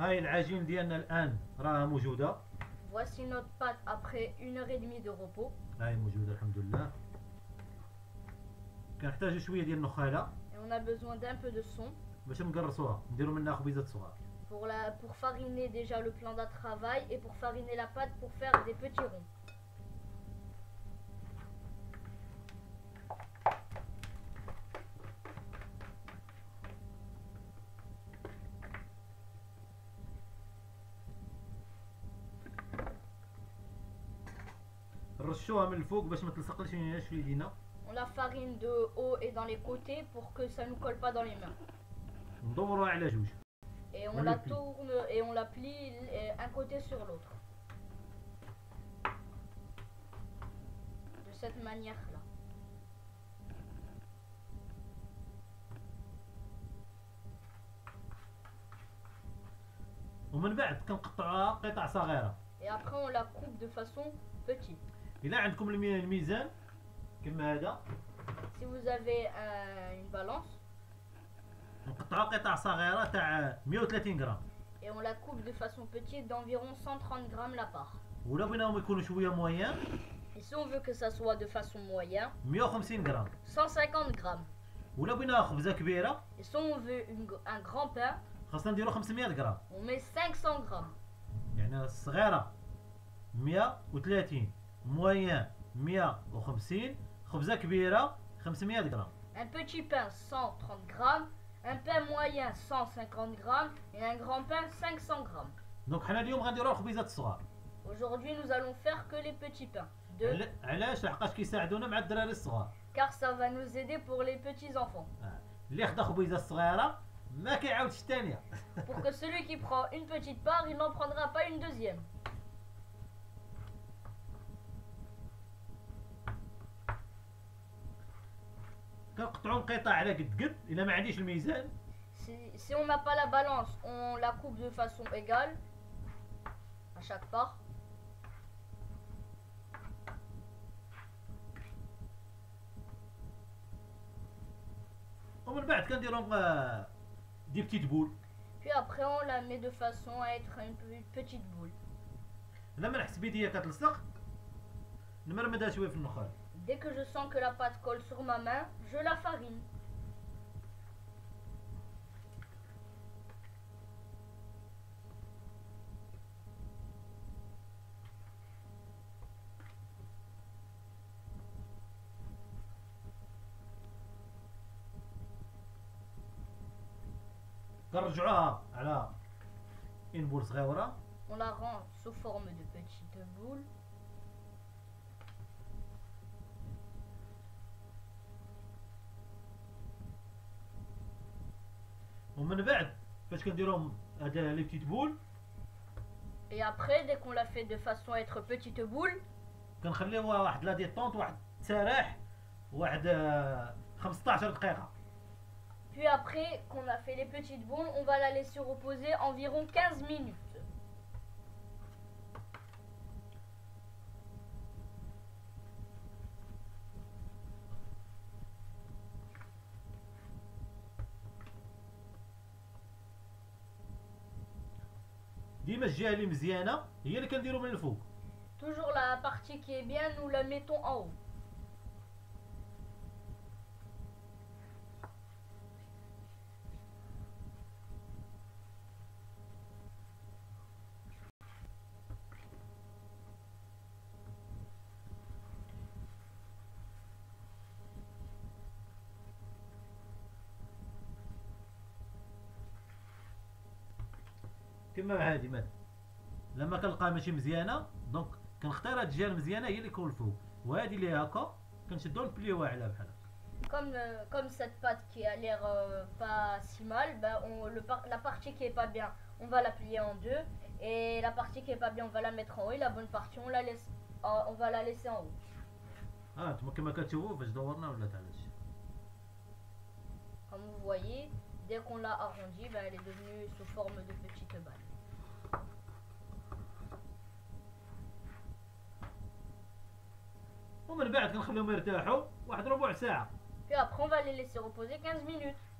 هاي العجين ديالنا الان راها موجوده. Voici notre pâte après 1h30 de repos. هاي موجوده الحمد لله. كنحتاجو شويه ديال النخاله Et on a besoin d'un peu de son باش نقرصوها نديرو منها خبيزات صغار. pour fariner déjà le plan de travail et pour fariner la pâte pour faire des petits ronds. نرشوها من الفوق باش ما تلصقلش في يدينا. On la farine de haut et dans les côtés pour que ça ne nous colle pas dans les mains. ندوروها على جوج. Et on la tourne et on la plie un côté sur l'autre. De cette manière-là. ومن بعد كنقطعوها قطع صغيره. Et après on la coupe de façon petite. إلا عندكم الميزان كما هذا. Si vous avez une balance. نقطعوها قطع صغيره تاع 130 غرام. Et on la coupe de façon petite d'environ 130 grammes la part. ولا بغيناهم يكونوا شويه مويان. Et si on veut que ça soit de façon moyenne. 150 غرام. 150 grammes. ولا بغيناها خبزه كبيره. Et si on veut un grand pain. خاصنا نديرو 500 غرام. On met 500 grammes. يعني الصغيره 130 مويان 150 خبزه كبيره 500 غرام. Un petit pain 130 grammes, un pain moyen 150 grammes et un grand pain 500 grammes. دونك حنا اليوم غنديرو الخبيزات الصغار. Aujourd'hui nous allons faire que les petits pains. علاش؟ لحقاش كيساعدونا مع الدراري الصغار. Car ça va nous aider pour les petits enfants. اللي خدا خبيزه صغيره ما كيعاودش الثانيه. Pour que celui qui prend une petite part, il n'en prendra pas une deuxième. كنقطعوا القطع على قد الا ما عنديش الميزان. Si on n'a pas la balance, on la coupe de façon égale à chaque part. ومن بعد كنديرهم دي بتيت بول. Puis après on la met de façon à être une petite boule. لما نحس بيديا كتلصق نمرمدها شويه في النخال. Dès que je sens que la pâte colle sur ma main, je la farine. كنرجعوها على ان بول صغيره. On la rend sous forme de petites boules. ومن بعد فاش كنديروهم هذا لي بتيت بول. Et après, dès qu'on l'a fait de façon à être petite boule, كنخليوها واحد لا ديطونط واحد تسارح واحد 15 دقيقه. puis après qu'on a fait les petites boules, on va la laisser reposer environ 15 minutes. ديما الجهه اللي مزيانه هي اللي كنديرو من الفوق. Toujours la partie qui est bien, nous la mettons en haut. كما هادي مثلا لما كنلقاها ماشي مزيانه دونك كنختار هاد الجهه المزيانه هي اللي يكون الفوق، وهادي اللي هكا كنشدو نبليوها على بحال هكا. Comme cette pâte qui a l'air pas si mal, ben la partie qui est pas bien, on va la plier en deux, et la partie qui est pas bien, on va la mettre en haut, et la bonne partie, on va la laisser en haut. انتما كما كتشوفوا فاش دورنا ولات على هادشي. Comme vous voyez, dès qu'on l'a arrondie, ben elle est devenue sous forme de petites balles. ومن بعد كنخليهم يرتاحوا واحد ربع ساعه. Puis après, on va les laisser reposer 15 minutes.